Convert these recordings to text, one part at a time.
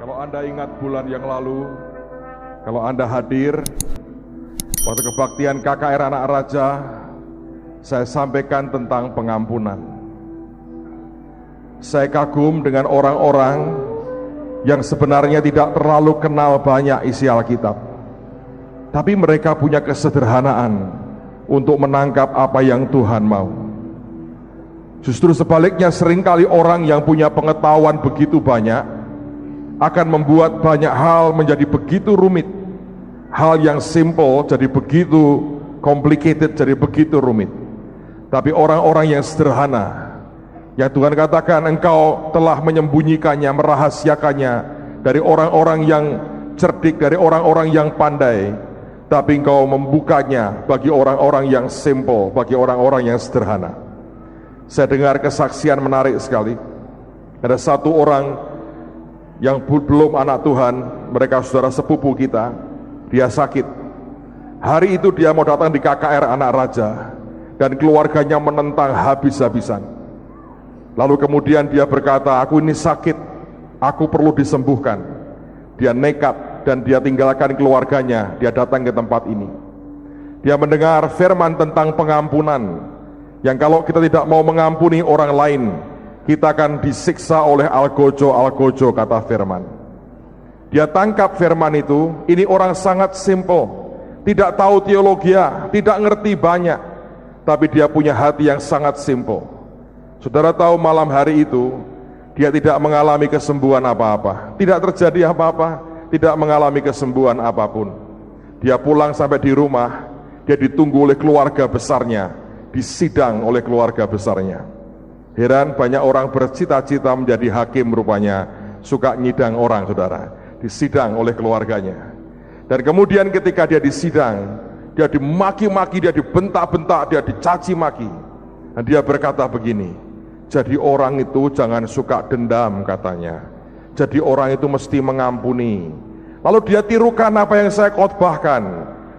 Kalau Anda ingat bulan yang lalu, kalau Anda hadir waktu kebaktian KKR Anak Raja, saya sampaikan tentang pengampunan. Saya kagum dengan orang-orang yang sebenarnya tidak terlalu kenal banyak isi Alkitab, tapi mereka punya kesederhanaan untuk menangkap apa yang Tuhan mau. Justru sebaliknya, seringkali orang yang punya pengetahuan begitu banyak akan membuat banyak hal menjadi begitu rumit. Hal yang simple jadi begitu complicated, jadi begitu rumit. Tapi orang-orang yang sederhana, yang Tuhan katakan engkau telah menyembunyikannya, merahasiakannya dari orang-orang yang cerdik, dari orang-orang yang pandai, tapi engkau membukanya bagi orang-orang yang simple, bagi orang-orang yang sederhana. Saya dengar kesaksian menarik sekali. Ada satu orang yang belum anak Tuhan, mereka saudara sepupu kita, dia sakit. Hari itu dia mau datang di KKR Anak Raja, dan keluarganya menentang habis-habisan. Lalu kemudian dia berkata, aku ini sakit, aku perlu disembuhkan. Dia nekat dan dia tinggalkan keluarganya, dia datang ke tempat ini. Dia mendengar firman tentang pengampunan, yang kalau kita tidak mau mengampuni orang lain, kita akan disiksa oleh algojo, kata firman. Dia tangkap firman itu. Ini orang sangat simple, tidak tahu teologi, tidak ngerti banyak, tapi dia punya hati yang sangat simple. Saudara tahu malam hari itu dia tidak mengalami kesembuhan apa-apa, tidak terjadi apa-apa, tidak mengalami kesembuhan apapun. Dia pulang sampai di rumah, dia ditunggu oleh keluarga besarnya, disidang oleh keluarga besarnya. Heran, banyak orang bercita-cita menjadi hakim rupanya suka nyidang orang, saudara, disidang oleh keluarganya. Dan kemudian ketika dia disidang, dia dimaki-maki, dia dibentak-bentak, dia dicaci maki. Dan dia berkata begini, jadi orang itu jangan suka dendam, katanya. Jadi orang itu mesti mengampuni. Lalu dia tirukan apa yang saya khotbahkan.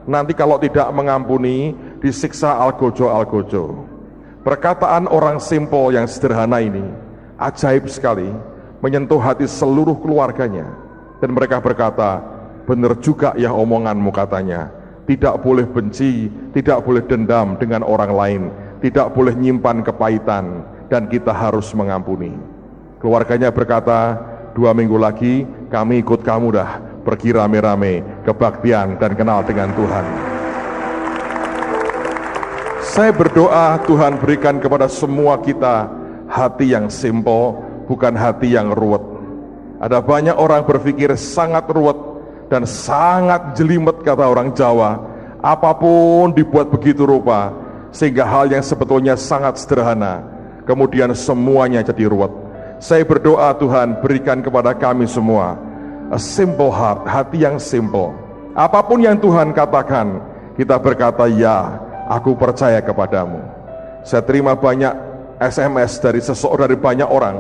Nanti kalau tidak mengampuni, disiksa algojo. Perkataan orang simple yang sederhana ini ajaib sekali, menyentuh hati seluruh keluarganya. Dan mereka berkata, benar juga ya omonganmu, katanya. Tidak boleh benci, tidak boleh dendam dengan orang lain, tidak boleh nyimpan kepahitan, dan kita harus mengampuni. Keluarganya berkata, 2 minggu lagi kami ikut kamu dah, pergi rame-rame kebaktian dan kenal dengan Tuhan. Saya berdoa Tuhan berikan kepada semua kita hati yang simple, bukan hati yang ruwet. Ada banyak orang berpikir sangat ruwet dan sangat jelimet, kata orang Jawa. Apapun dibuat begitu rupa, sehingga hal yang sebetulnya sangat sederhana, kemudian semuanya jadi ruwet. Saya berdoa Tuhan berikan kepada kami semua a simple heart, hati yang simple. Apapun yang Tuhan katakan, kita berkata ya, aku percaya kepadamu. Saya terima banyak SMS dari banyak orang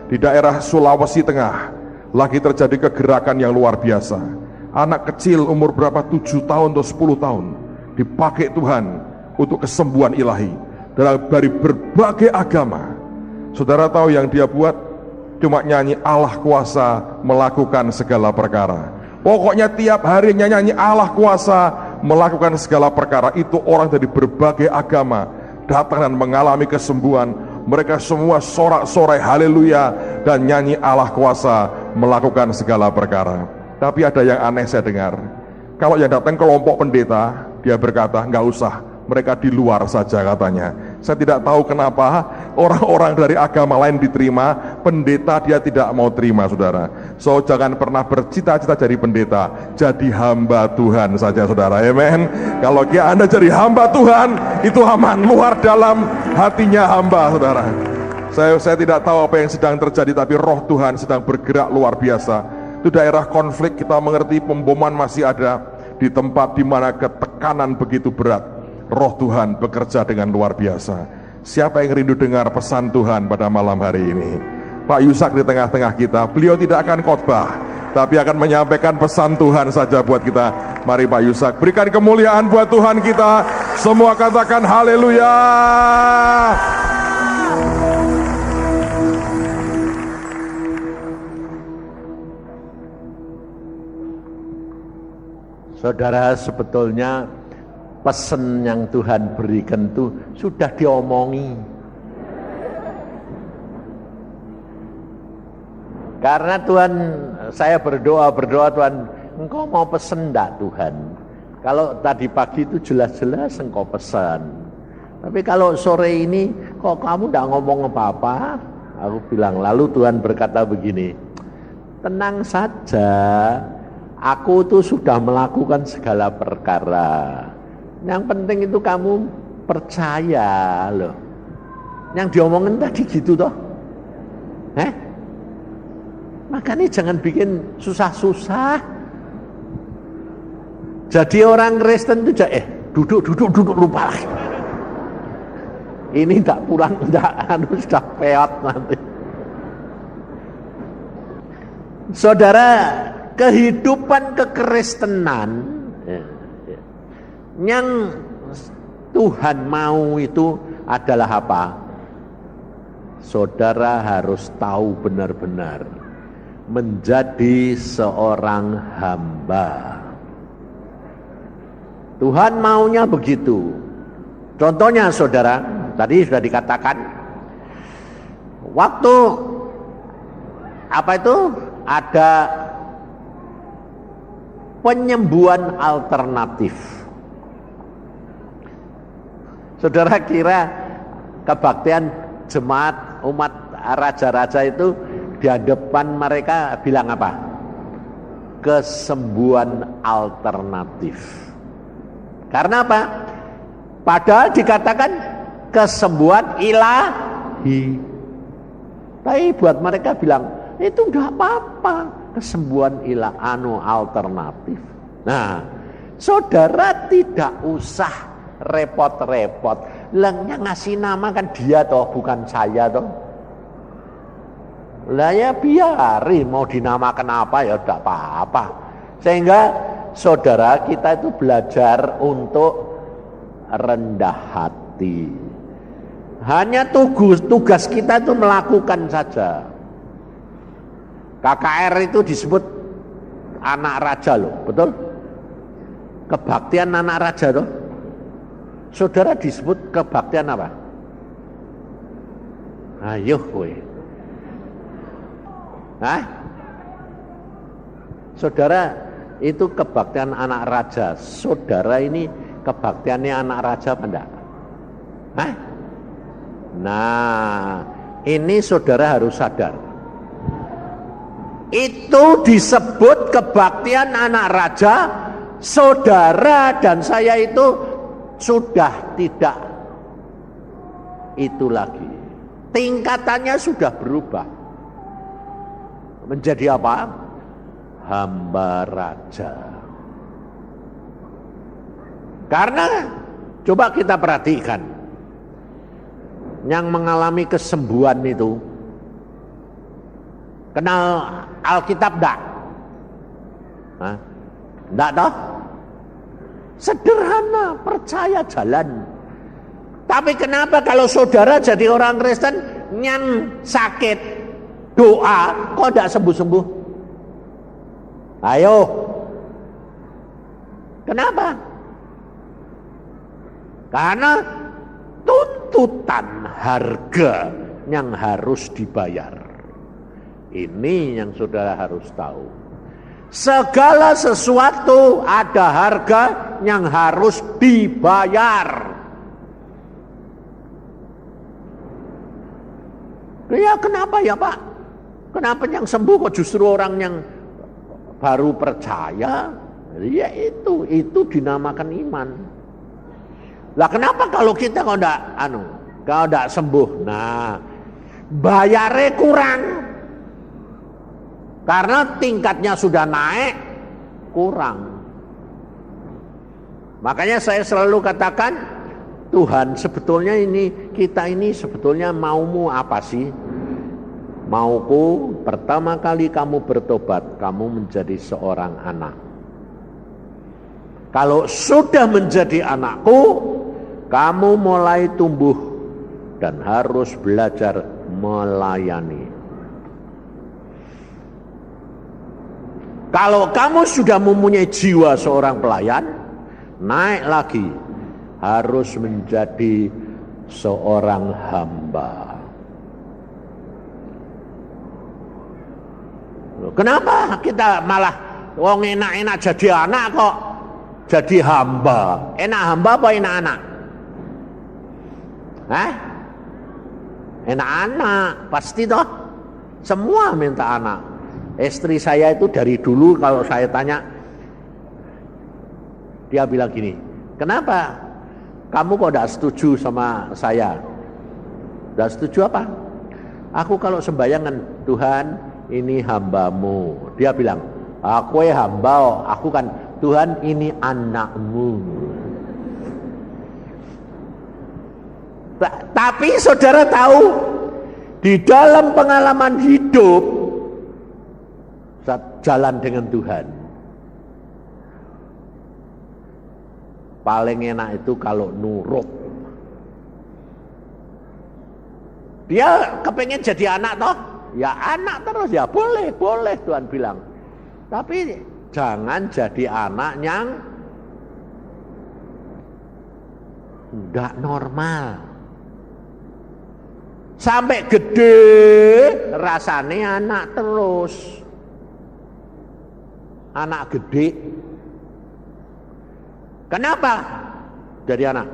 di daerah Sulawesi Tengah. Lagi terjadi kegerakan yang luar biasa. Anak kecil umur berapa, 7 tahun atau 10 tahun dipakai Tuhan untuk kesembuhan ilahi dari berbagai agama. Saudara tahu yang dia buat? Cuma nyanyi Allah kuasa melakukan segala perkara. Pokoknya tiap hari nyanyi Allah kuasa melakukan segala perkara. Itu orang dari berbagai agama datang dan mengalami kesembuhan. Mereka semua sorak-sorai haleluya dan nyanyi Allah kuasa melakukan segala perkara. Tapi ada yang aneh saya dengar. Kalau yang datang kelompok pendeta, dia berkata nggak usah, mereka di luar saja, katanya. Saya tidak tahu kenapa orang-orang dari agama lain diterima, pendeta dia tidak mau terima, saudara. So jangan pernah bercita-cita jadi pendeta, jadi hamba Tuhan saja, saudara. Amen. Kalau Anda jadi hamba Tuhan, itu aman, luar dalam hatinya hamba, saudara. Saya tidak tahu apa yang sedang terjadi, tapi roh Tuhan sedang bergerak luar biasa. Itu daerah konflik, kita mengerti pemboman masih ada di tempat di mana ketekanan begitu berat. Roh Tuhan bekerja dengan luar biasa. Siapa yang rindu dengar pesan Tuhan pada malam hari ini? Pak Yusak di tengah-tengah kita. Beliau tidak akan khotbah, tapi akan menyampaikan pesan Tuhan saja buat kita. Mari Pak Yusak, berikan kemuliaan buat Tuhan kita. Semua katakan haleluya. Saudara, sebetulnya pesan yang Tuhan berikan itu sudah diomongi. Karena Tuhan, saya berdoa Tuhan, Engkau mau pesan enggak Tuhan? Kalau tadi pagi itu jelas-jelas Engkau pesan. Tapi kalau sore ini kok kamu enggak ngomong apa-apa? Aku bilang, lalu Tuhan berkata begini, tenang saja, aku tuh sudah melakukan segala perkara. Yang penting itu kamu percaya loh. Yang diomongin tadi gitu toh. Makanya jangan bikin susah-susah. Jadi orang Kristen itu duduk lupa lagi. Ini tak pulang, sudah peot nanti. Saudara, kehidupan kekristenan yang Tuhan mau itu adalah apa? Saudara harus tahu benar-benar menjadi seorang hamba. Tuhan maunya begitu. Contohnya saudara, tadi sudah dikatakan, waktu apa itu ada penyembuhan alternatif. Saudara kira kebaktian jemaat umat raja-raja itu di hadapan mereka bilang apa? Kesembuhan alternatif. Karena apa? Padahal dikatakan kesembuhan ilahi. Tapi buat mereka bilang, itu enggak apa-apa, kesembuhan alternatif. Nah, saudara tidak usah repot-repot. Yang ngasih nama kan dia toh, bukan saya toh. Lah ya biari mau dinamakan apa ya tidak apa-apa. Sehingga saudara kita itu belajar untuk rendah hati. Hanya tugas kita itu melakukan saja. KKR itu disebut anak raja loh, betul? Kebaktian anak raja loh. Saudara disebut kebaktian apa? Ayo kowe. Saudara, itu kebaktian anak raja. Saudara ini kebaktiannya anak raja apa enggak? Nah, ini saudara harus sadar. Itu disebut kebaktian anak raja. Saudara dan saya itu sudah tidak itu lagi. Tingkatannya sudah berubah. Menjadi apa? Hamba raja. Karena coba kita perhatikan, yang mengalami kesembuhan itu kenal Alkitab enggak? Enggak toh? Sederhana, percaya jalan. Tapi kenapa kalau saudara jadi orang Kristen yang sakit doa kok enggak sembuh-sembuh? Ayo. Kenapa? Karena tuntutan harga yang harus dibayar. Ini yang saudara harus tahu. Segala sesuatu ada harga yang harus dibayar. Ya kenapa ya Pak? Kenapa yang sembuh kok justru orang yang baru percaya? Ya itu dinamakan iman. Lah kenapa kalau kita kalau enggak sembuh? Nah, bayarnya kurang. Karena tingkatnya sudah naik, kurang. Makanya saya selalu katakan, Tuhan sebetulnya kita ini sebetulnya maumu apa sih? Mauku pertama kali kamu bertobat, kamu menjadi seorang anak. Kalau sudah menjadi anakku, kamu mulai tumbuh dan harus belajar melayani. Kalau kamu sudah mempunyai jiwa seorang pelayan, naik lagi, harus menjadi seorang hamba. Kenapa kita malah wong enak-enak jadi anak kok jadi hamba? Enak hamba apa enak anak? Enak anak, pasti toh. Semua minta anak. Istri saya itu dari dulu kalau saya tanya, dia bilang gini, kenapa kamu kok tidak setuju sama saya? Tidak setuju apa? Aku kalau sembayangan, Tuhan ini hambamu. Dia bilang, aku hamba, aku kan Tuhan ini anakmu. Tapi saudara tahu, di dalam pengalaman hidup saat jalan dengan Tuhan, paling enak itu kalau nurut. Dia kepengen jadi anak toh, ya anak terus, ya boleh Tuhan bilang. Tapi jangan jadi anak yang tidak normal. Sampai gede rasanya anak terus. Anak gede. Kenapa jadi anak?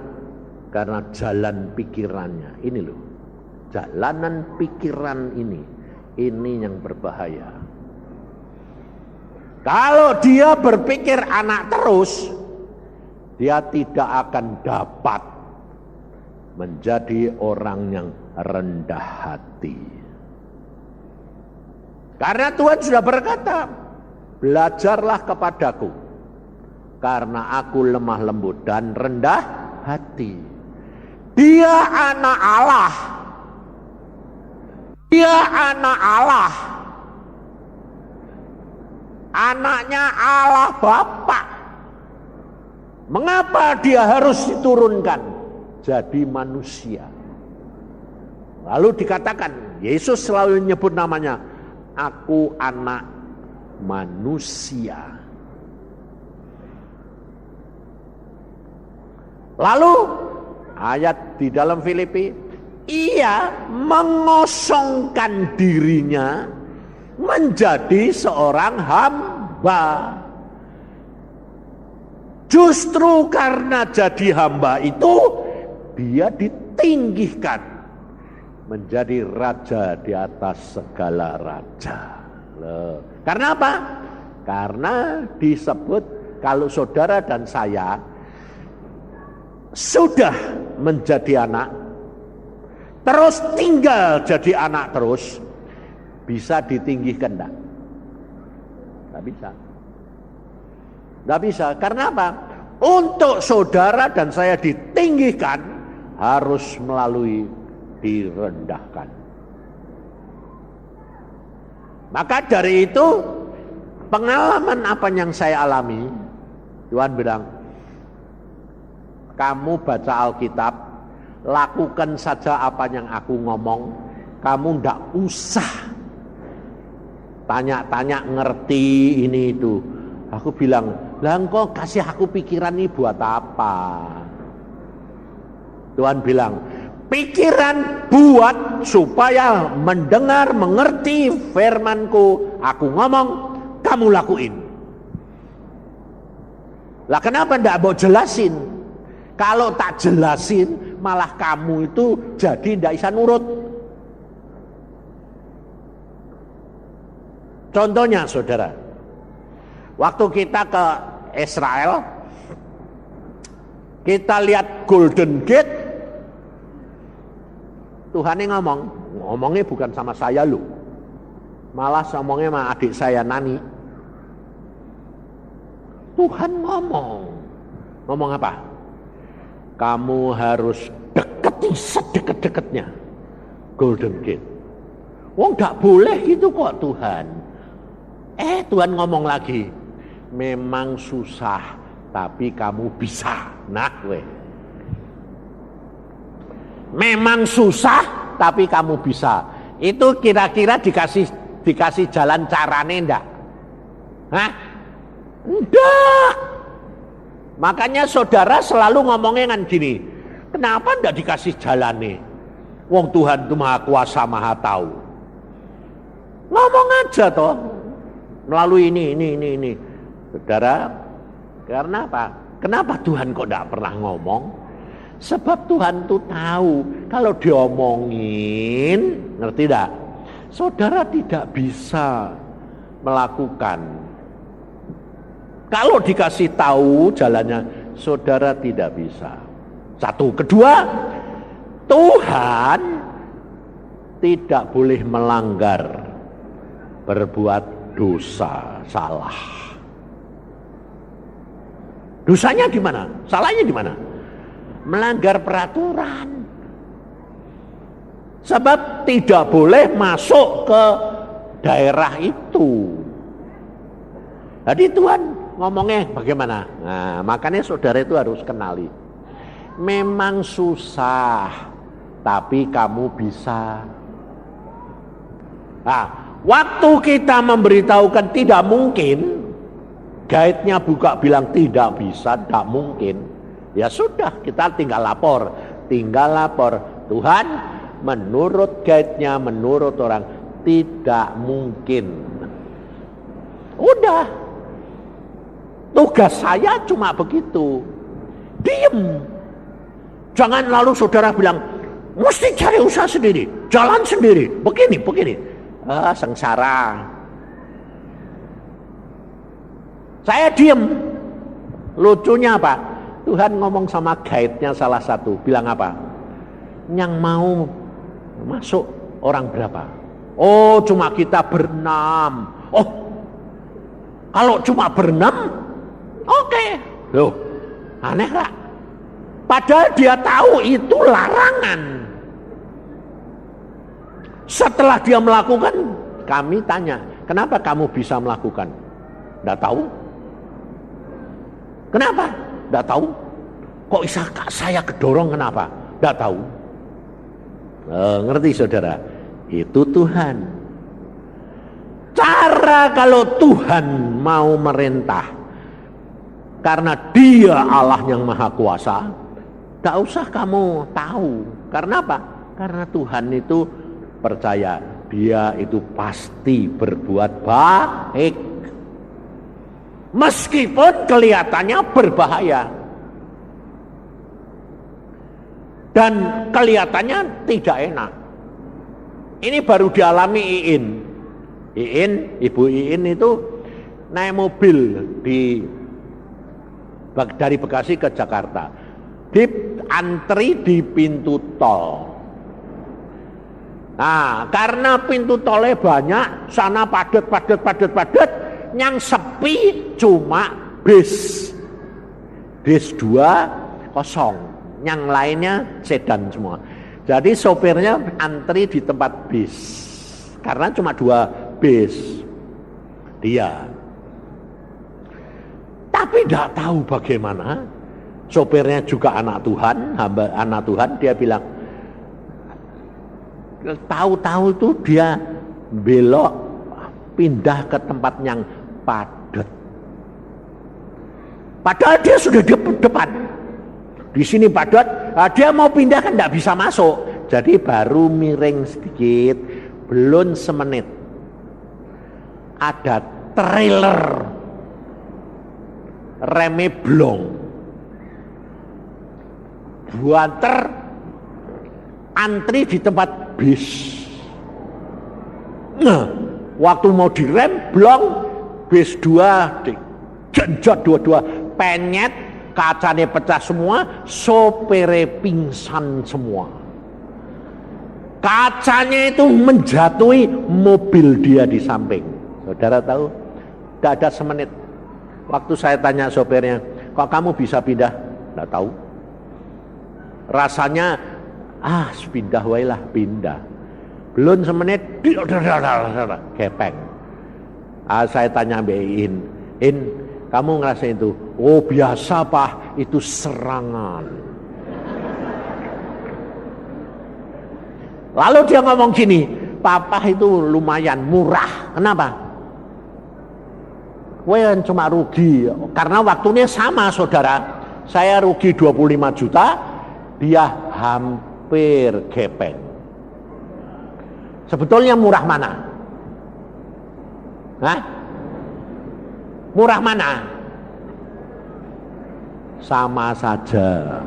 Karena jalan pikirannya. Ini loh, jalanan pikiran ini yang berbahaya. Kalau dia berpikir anak terus, dia tidak akan dapat menjadi orang yang rendah hati. Karena Tuhan sudah berkata, belajarlah kepadaku, karena aku lemah lembut dan rendah hati. Dia anak Allah. Dia anak Allah. Anaknya Allah Bapa. Mengapa dia harus diturunkan jadi manusia? Lalu dikatakan, Yesus selalu menyebut namanya, aku anak manusia. Lalu ayat di dalam Filipi, ia mengosongkan dirinya menjadi seorang hamba. Justru karena jadi hamba itu, dia ditinggikan menjadi raja di atas segala raja. Loh. Karena apa? Karena disebut kalau saudara dan saya sudah menjadi anak, terus tinggal jadi anak terus, bisa ditinggikan enggak? Enggak bisa. Enggak bisa. Karena apa? Untuk saudara dan saya ditinggikan harus melalui direndahkan. Maka dari itu, pengalaman apa yang saya alami, Tuhan bilang, kamu baca Alkitab, lakukan saja apa yang aku ngomong, kamu ndak usah tanya-tanya ngerti ini itu. Aku bilang, lah engkau kasih aku pikiran ini buat apa? Tuhan bilang, pikiran buat supaya mendengar, mengerti firmanku, aku ngomong, kamu lakuin. Lah kenapa ndak mau jelasin? Kalau tak jelasin, malah kamu itu jadi ndak bisa nurut. Contohnya saudara, waktu kita ke Israel, kita lihat Golden Gate, Tuhan yang ngomongnya bukan sama saya loh, malah ngomongnya sama adik saya Nani. Tuhan ngomong apa? Kamu harus deketi sedekat-dekatnya Golden Gate. Wong gak boleh gitu kok Tuhan. Tuhan ngomong lagi, memang susah tapi kamu bisa. Nah gue, memang susah tapi kamu bisa. Itu kira-kira dikasih jalan carane ndak? Hah? Enggak. Makanya saudara selalu ngomongnya kan gini, kenapa enggak dikasih jalan nih? Wong Tuhan itu maha kuasa, maha tahu. Ngomong aja toh, melalui ini. Saudara, karena apa? Kenapa Tuhan kok enggak pernah ngomong? Sebab Tuhan tuh tahu, kalau diomongin, ngerti enggak? Saudara tidak bisa melakukan. Kalau dikasih tahu jalannya, saudara tidak bisa. Satu, kedua, Tuhan tidak boleh melanggar, berbuat dosa, salah. Dosanya di mana? Salahnya di mana? Melanggar peraturan. Sebab tidak boleh masuk ke daerah itu. Jadi Tuhan ngomongnya bagaimana? Nah, makanya saudara itu harus kenali. Memang susah, tapi kamu bisa. Nah, waktu kita memberitahukan tidak mungkin, guide-nya buka bilang tidak bisa, tidak mungkin. Ya sudah, kita tinggal lapor. Tuhan, menurut guide-nya, menurut orang, tidak mungkin. Udah. Tugas saya cuma begitu. Diem. Jangan lalu saudara bilang, mesti cari usaha sendiri, jalan sendiri, begini. Sengsara. Saya diem. Lucunya apa? Tuhan ngomong sama guide-nya salah satu, bilang apa? Yang mau masuk orang berapa? Oh, cuma kita berenam. Oh, kalau cuma berenam, oke. Loh, aneh lah. Padahal dia tahu itu larangan. Setelah dia melakukan, kami tanya, kenapa kamu bisa melakukan? Tidak tahu. Kenapa? Tidak tahu. Kok bisa saya kedorong, kenapa? Tidak tahu. Ngerti saudara? Itu Tuhan. Cara kalau Tuhan mau merintah, karena Dia Allah yang maha kuasa, tak usah kamu tahu. Karena apa? Karena Tuhan itu percaya Dia itu pasti berbuat baik, meskipun kelihatannya berbahaya dan kelihatannya tidak enak. Ini baru dialami Ibu Iin itu naik mobil dari Bekasi ke Jakarta, antri di pintu tol. Nah, karena pintu tolnya banyak, sana padat, yang sepi cuma bis 2 kosong, yang lainnya sedan semua. Jadi sopirnya antri di tempat bis, karena cuma 2 bis dia. Tapi tidak tahu bagaimana, sopirnya juga anak Tuhan, hamba anak Tuhan, dia bilang, tahu-tahu itu dia belok pindah ke tempat yang padat. Padahal dia sudah di depan. Di sini padat, dia mau pindah kan tidak bisa masuk. Jadi baru miring sedikit, belum semenit. Ada trailer remnya blong. Buanter antri di tempat bis. Nah, waktu mau direm blong, bis 2 digenjot dua-dua, penyet, kacanya pecah semua, sopirnya pingsan semua. Kacanya itu menjatuhi mobil dia di samping. Saudara tahu, tidak ada semenit. Waktu saya tanya sopirnya, kok kamu bisa pindah? Tidak tahu. Rasanya, pindah wailah, pindah. Belum semenit, gepeng. Saya tanya Mbak In, kamu ngerasain itu? Oh biasa Pak, itu serangan. Lalu dia ngomong gini, Papa itu lumayan murah. Kenapa? Kowe cuma rugi karena waktunya sama, saudara. Saya rugi 25 juta, dia hampir gepeng. Sebetulnya murah mana? Hah? Murah mana? Sama saja.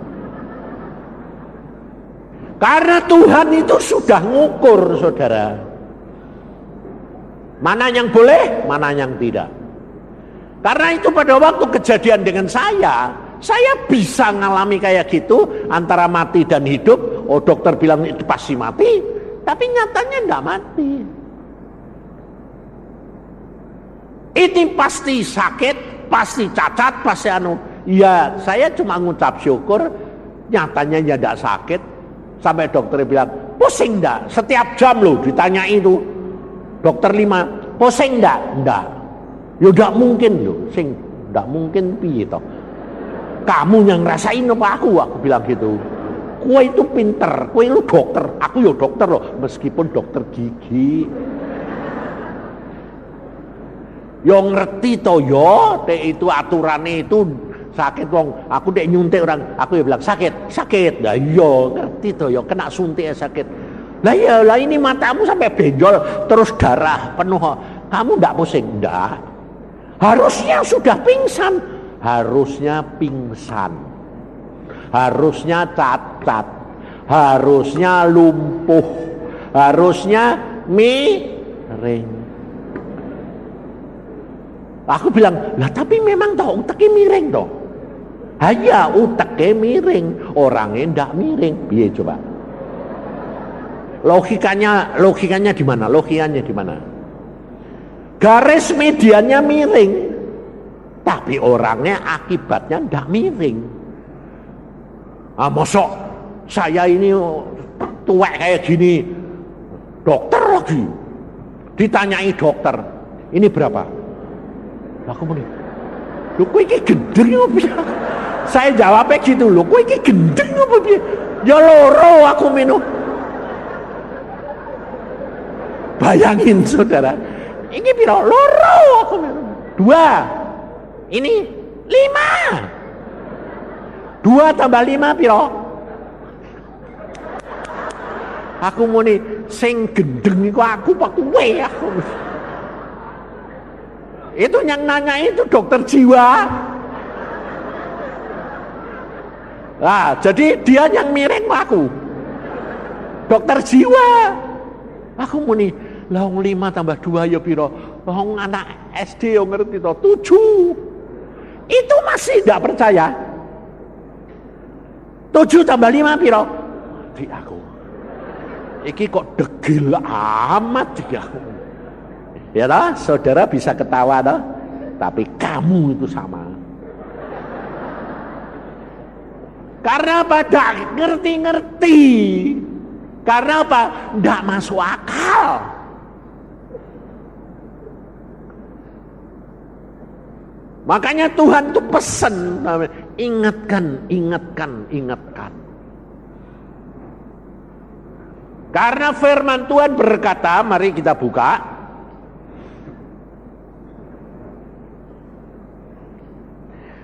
Karena Tuhan itu sudah ngukur, saudara. Mana yang boleh, mana yang tidak. Karena itu pada waktu kejadian dengan saya bisa ngalami kayak gitu, antara mati dan hidup. Oh, dokter bilang itu pasti mati, tapi nyatanya enggak mati. Ini pasti sakit, pasti cacat, pasti anu. Ya, saya cuma ngucap syukur, nyatanya ya enggak sakit. Sampai dokter bilang, pusing enggak? Setiap jam loh ditanya itu. Dokter 5, pusing enggak? Enggak. Ya enggak mungkin loh, sing enggak mungkin piye toh. Kamu yang ngerasain apa aku bilang gitu. Kowe itu pinter, kowe itu dokter, aku ya dokter loh, meskipun dokter gigi. Yo ngerti toh yo, itu aturannya itu sakit wong. Aku dek nyuntik orang, aku ya bilang sakit. Lah iya ngerti toh yo, kena suntik ya sakit. Lah iya, lah ini matamu sampai benjol terus darah penuh. Kamu enggak pusing? Enggak. Harusnya sudah pingsan, harusnya cacat, harusnya lumpuh, harusnya miring. Aku bilang, lah tapi memang toh uteknya miring toh. Hanya uteknya miring, orangnya ndak miring. Piye coba? Logikanya di mana? Logikanya di mana? Garis mediannya miring, tapi orangnya akibatnya ndak miring. Mosok saya ini tuwek kayak gini, dokter lagi, ditanyai dokter, ini berapa? Aku muni, lu kowe iki gendeng apa piye? Saya jawabnya gitu, lu kowe iki gendeng apa piye? Ya loro aku minum. Bayangin saudara, ini piro? Loro aku minum. 2, ini 5. 2 tambah 5 piro? Aku muni sing gendeng iku aku apa kowe aku. Itu yang nanya itu dokter jiwa. Nah, jadi dia yang miring aku. Dokter jiwa. Aku muni, lah 5 tambah 2 ya piro? Wong anak SD yo ngerti to, 7. Itu masih tidak percaya. 7 tambah 5 piro? Di aku. Iki kok degil amat ya. Ya toh, saudara bisa ketawa toh, tapi kamu itu sama. Karena apa? Tidak ngerti-ngerti. Karena apa? Tidak masuk akal. Makanya Tuhan tuh pesen, ingatkan. Karena firman Tuhan berkata, mari kita buka.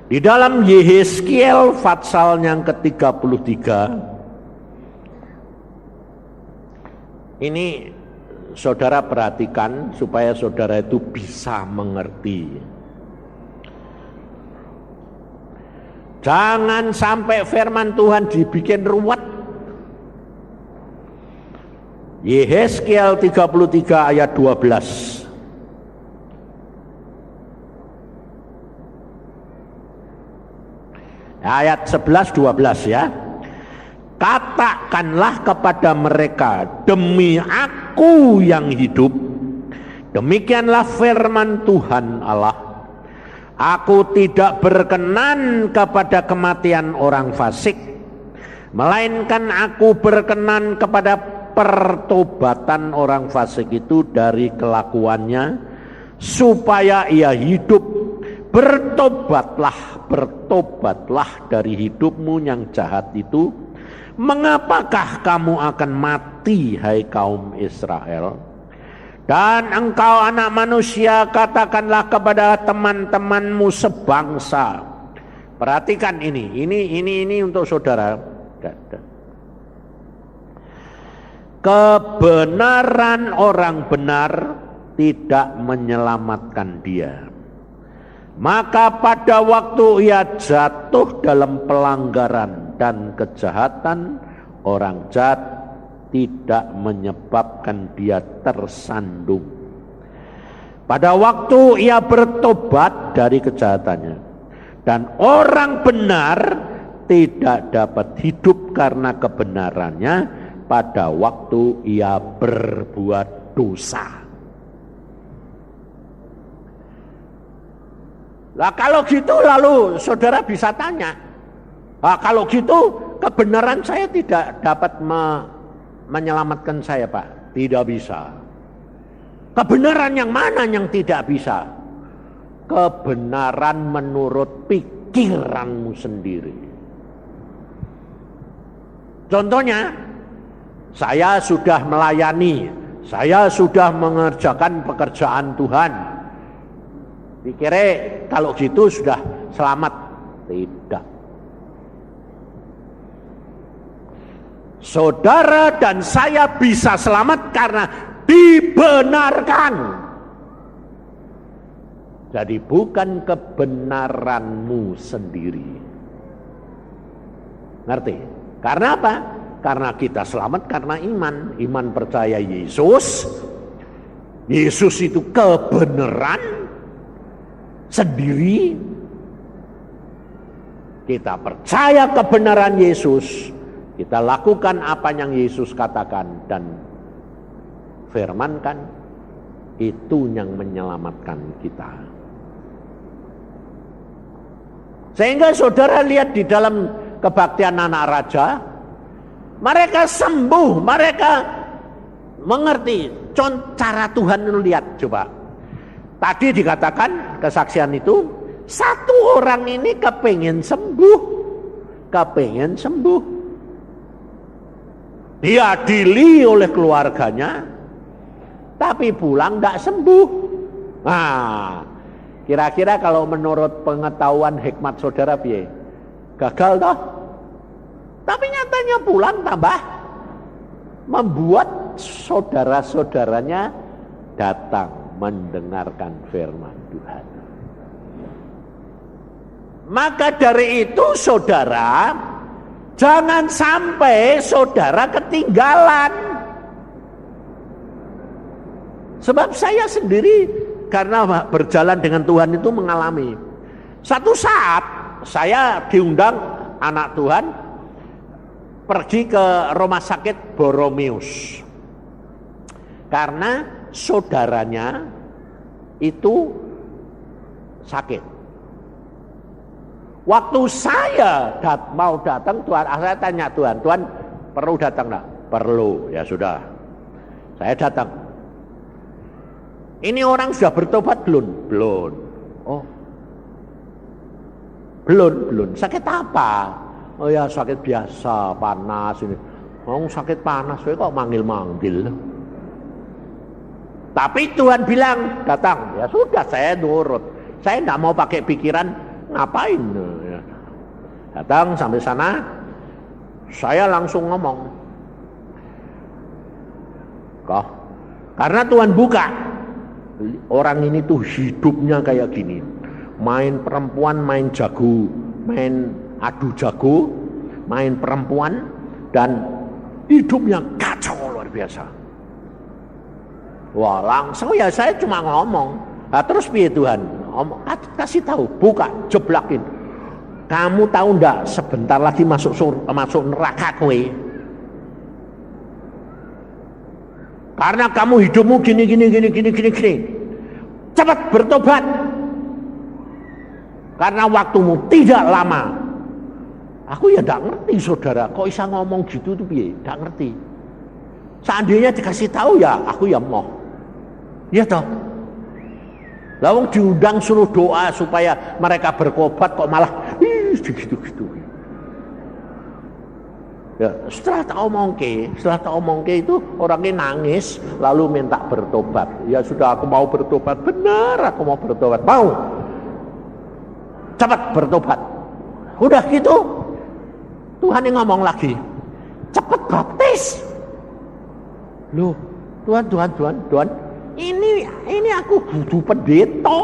Di dalam Yehezkiel pasal yang ke-33, ini saudara perhatikan supaya saudara itu bisa mengerti. Jangan sampai firman Tuhan dibikin ruwet. Yehezkiel 33 ayat 12. Ayat 11-12 ya. Katakanlah kepada mereka, demi aku yang hidup, demikianlah firman Tuhan Allah, aku tidak berkenan kepada kematian orang fasik, melainkan aku berkenan kepada pertobatan orang fasik itu dari kelakuannya, supaya ia hidup. Bertobatlah dari hidupmu yang jahat itu. Mengapakah kamu akan mati, hai kaum Israel? Dan engkau anak manusia, katakanlah kepada teman-temanmu sebangsa. Perhatikan ini untuk saudara. Kebenaran orang benar tidak menyelamatkan dia. Maka pada waktu ia jatuh dalam pelanggaran dan kejahatan, orang jahat tidak menyebabkan dia tersandung. Pada waktu ia bertobat dari kejahatannya, dan orang benar tidak dapat hidup karena kebenarannya pada waktu ia berbuat dosa. Lah kalau gitu lalu saudara bisa tanya, kalau gitu kebenaran saya tidak dapat menyelamatkan saya, Pak? Tidak bisa. Kebenaran yang mana yang tidak bisa? Kebenaran menurut pikiranmu sendiri. Contohnya, saya sudah melayani, saya sudah mengerjakan pekerjaan Tuhan. Pikirnya kalau gitu sudah selamat. Tidak. Saudara dan saya bisa selamat karena dibenarkan. Jadi bukan kebenaranmu sendiri. Ngerti? Karena apa? Karena kita selamat karena iman. Iman percaya Yesus. Yesus itu kebenaran sendiri. Kita percaya kebenaran Yesus. Kita lakukan apa yang Yesus katakan dan firmankan. Itu yang menyelamatkan kita. Sehingga saudara lihat di dalam kebaktian anak raja, mereka sembuh, mereka mengerti cara Tuhan. Lihat coba. Tadi dikatakan kesaksian itu, satu orang ini kepengen sembuh. Diadili oleh keluarganya, tapi pulang tidak sembuh. Nah, kira-kira kalau menurut pengetahuan hikmat saudara piye? Gagal toh? Tapi nyatanya pulang tambah membuat saudara-saudaranya datang mendengarkan firman Tuhan. Maka dari itu saudara, jangan sampai saudara ketinggalan. Sebab saya sendiri karena berjalan dengan Tuhan itu mengalami. Satu saat saya diundang anak Tuhan pergi ke rumah sakit Boromeus. Karena saudaranya itu sakit. Waktu saya mau datang, Tuhan, saya tanya Tuhan perlu datang enggak? Perlu, ya sudah. Saya datang. Ini orang sudah bertobat belum? Belum. Oh. Belum. Sakit apa? Oh ya sakit biasa, panas ini. Oh sakit panas, kok manggil-manggil. Tapi Tuhan bilang datang. Ya sudah, saya nurut. Saya enggak mau pakai pikiran ngapain. Datang sampai sana, saya langsung ngomong. Kok? Karena Tuhan buka. Orang ini tuh hidupnya kayak gini. Main perempuan, main jago, main adu jago, main perempuan, dan hidupnya kacau luar biasa. Wah, langsung ya saya cuma ngomong. Nah, terus piye Tuhan? Kasih tahu, buka, jeblakin. Kamu tahu ndak sebentar lagi masuk neraka kowe. Karena kamu hidupmu gini. Cepat bertobat. Karena waktumu tidak lama. Aku ya ndak ngerti saudara, kok bisa ngomong gitu tuh piye? Ndak ngerti. Seandainya dikasih tahu ya, aku ya mau. Ya toh. Lawang diundang suruh doa supaya mereka bertobat kok malah gitu. Ya, setelah tak omongke itu orangnya nangis lalu minta bertobat. Ya sudah, aku mau bertobat, benar aku mau bertobat, mau cepat bertobat. Udah gitu Tuhan yang ngomong lagi, cepat baptis. Loh, Tuhan, ini aku butuh pendeta.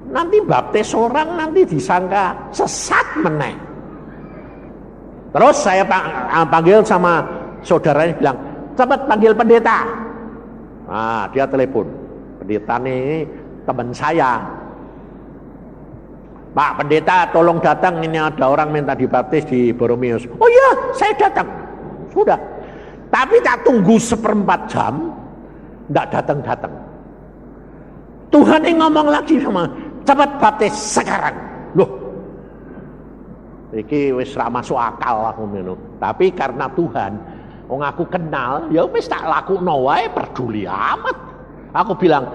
Nanti baptis orang nanti disangka sesat meneh. Terus saya panggil sama saudaranya, bilang, cepat panggil pendeta. Nah, dia telepon. Pendeta ini teman saya. Pak pendeta, tolong datang, ini ada orang minta dibaptis di Boromius. Oh iya, saya datang. Sudah. Tapi tak tunggu 1/4 jam, enggak datang-datang. Tuhan yang ngomong lagi sama, cepat baptis sekarang. Loh, iki wis ra masuk akal aku ngono. Tapi karena Tuhan, wong aku kenal, ya wis tak lakukno wae, peduli amat. Aku bilang,